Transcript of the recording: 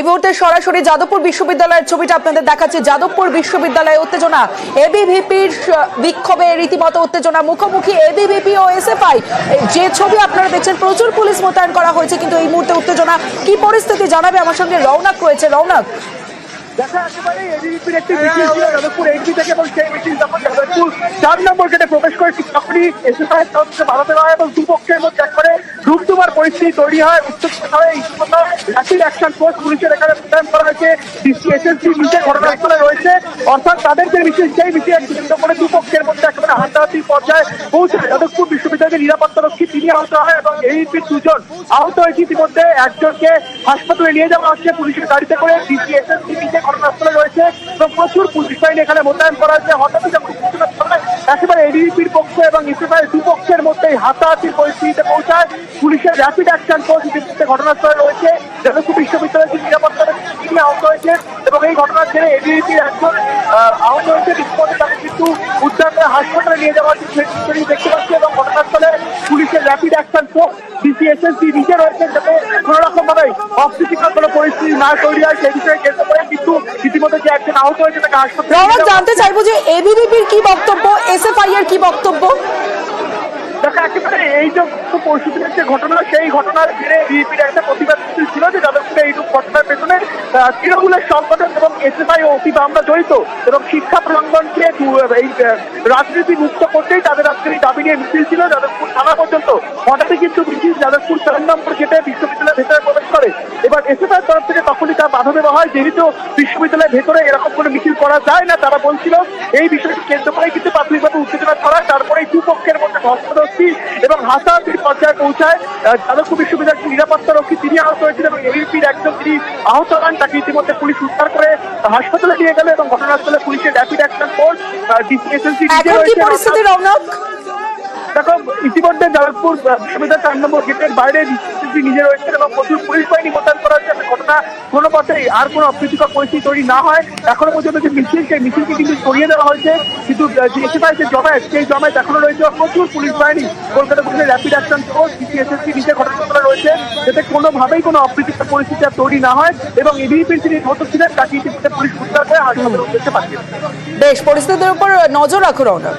এই মুহূর্তে সরাসরি যাদবপুর বিশ্ববিদ্যালয়ের ছবিটা আপনাদের দেখাচ্ছে। যাদবপুর বিশ্ববিদ্যালয়ে উত্তেজনা, এবিভিপির বিক্ষোভে রীতিমতো উত্তেজনা, মুখোমুখি এবিভিপি ও এসএফআই। যে ছবি আপনারা দেখছেন, প্রচুর পুলিশ মোতায়েন করা হয়েছে, কিন্তু এই মুহূর্তে উত্তেজনা। কি পরিস্থিতি জানাবে, আমার সঙ্গে রৌনক রয়েছে। রৌনক, দেখা একেবারে এবিভিপির একটি মিছিল ছিল যাদবপুর এইচডি থেকে, এবং সেই মিছিল যখন যাদবপুর 4 নম্বর গেটে প্রবেশ করে ঠিক তখনই এসএফআই তরফে বাধা দেওয়া হয় এবং দুপক্ষের মধ্যে একবারে ধুমধুমার পরিস্থিতি তৈরি হয়। উত্তেজনা হয় ইতিমধ্যে র্যাপিড অ্যাকশন ফোর্স পুলিশের এখানে মোতায়েন করা হয়েছে। ডিসিএসএসসি নিচে ঘটনাস্থলে রয়েছে, অর্থাৎ তাদের যে মিছিল সেই মিছিল কেন্দ্র করে দুপক্ষের মধ্যে একেবারে হাতাহাতির পর্যায়ে পৌঁছায়। যাদবপুর বিশ্ববিদ্যালয়ের নিরাপত্তা রক্ষী তিনি আহত হয় এবং এবিভিপির 2 জন আহত হয়েছে। ইতিমধ্যে একজনকে হাসপাতালে নিয়ে যাওয়া হচ্ছে পুলিশের গাড়িতে করে। ডিসিএসএসসি নিচে ঘটনাস্থলে রয়েছে এবং প্রচুর পুলিশ বাহিনী এখানে মোতায়েন করা হয়েছে। হঠাৎ একেবারে এবিভিপির পক্ষ এবং এসএফআই দুপক্ষের মধ্যে হাতাহাতির পরিস্থিতিতে পৌঁছায়। পুলিশের র্যাপিড অ্যাকশন ফোর্স ইতিমধ্যে ঘটনাস্থলে রয়েছে। যাদবপুর বিশ্ববিদ্যালয়ের নিরাপত্তা তিনি আহত হয়েছে এবং এই ঘটনার জেরে এবিভিপির একজন আহত হয়েছে। ইতিমধ্যে তাকে কিন্তু উদ্ধার করে হাসপাতালে নিয়ে যাওয়া হচ্ছে দেখতে পাচ্ছি, এবং ঘটনাস্থলে পুলিশের র্যাপিড অ্যাকশন ফোর্স ডিসিএসএসসি নিচে রয়েছে, যাতে কোনো রকম ভাবে অপ্রীতিকর কোনো পরিস্থিতি না তৈরি হয় সেই বিষয়ে কেন্দ্র করে কিন্তু ইতিমধ্যে যে একজন আহত হয়েছে তাকে হাসপাতালে। রৌনক, জানতে চাইবো যে এবিভিপির কি বক্তব্য, এসএফআই এর কি বক্তব্য? দেখা একেবারে এই যে পরিস্থিতির যে ঘটনা, সেই ঘটনার ঘিরে বিএনপির একটা প্রতিবাদ মিছিল ছিল যে যাদবপুরে এই ঘটনার পেছনে তৃণমূলের সংগঠন এবং এসএফআই ও অতি বামরা জড়িত, এবং শিক্ষা প্রাঙ্গণকে এই রাজনীতি মুক্ত করতেই তাদের আজকের এই দাবি নিয়ে মিছিল ছিল যাদবপুর থানা পর্যন্ত। হঠাৎই কিন্তু মিছিল যাদবপুর 4 নম্বর গেটে বিশ্ববিদ্যালয়ের ভেতরে প্রবেশ করে। এবার এসএফআই তরফ থেকে তখনই তার বাধা দেওয়া হয়, যেহেতু বিশ্ববিদ্যালয়ের ভেতরে এরকম কোনো মিছিল করা যায় না। তারা বলছিল এই বিষয়টি কেন্দ্র করে কিন্তু প্রাথমিকভাবে উত্তেজনা ছড়ায়, তারপরে দুপক্ষের মধ্যে ধস্তাধস্তি এবং হাতাহাতির পর্যায়ে পৌঁছায়। যাদবপুর বিশ্ববিদ্যালয়ের নিরাপত্তা রক্ষী তিনি আহত হয়েছিলেন এবং এবিভিপির একজন তিনি আহত হন, তাকে ইতিমধ্যে পুলিশ উদ্ধার করে হাসপাতালে নিয়ে গেল এবং ঘটনাস্থলে পুলিশের র্যাপিড অ্যাকশন ফোর্স ডিসিএসএসসি পরিস্থিতি। রৌনক, দেখো ইতিমধ্যে যাদবপুর বিশ্ববিদ্যালয় 4 নম্বর গেটের বাইরে নিজে রয়েছেন এবং প্রচুর পুলিশ বাহিনী মোতায়েন করা হচ্ছে। ঘটনা কোনো পথেই আর কোনো অপ্রীতিকর পরিস্থিতি তৈরি না হয়। এখনো পর্যন্ত যে মিছিল, সেই মিছিলকে কিন্তু সরিয়ে দেওয়া হয়েছে, কিন্তু এসএফআই যে জমায়েত, সেই জমায়েত এখনো রয়েছে। প্রচুর পুলিশ বাহিনী, কলকাতা পুলিশের র্যাপিড অ্যাকশন ফোর্স ডিসিএসএসসি নিচে ঘটনাস্থলে রয়েছে, যাতে কোনোভাবেই কোনো অপ্রীতিকর পরিস্থিতি আর তৈরি না হয়। এবং এবিভিপির যিনি আহত ছিলেন তাকে ইতিমধ্যে পুলিশ উদ্ধার করে হাসপাতালে উদ্দেশ্যে পাঠিয়েছে। বেশ, পরিস্থিতির উপর নজর রাখো রৌনক।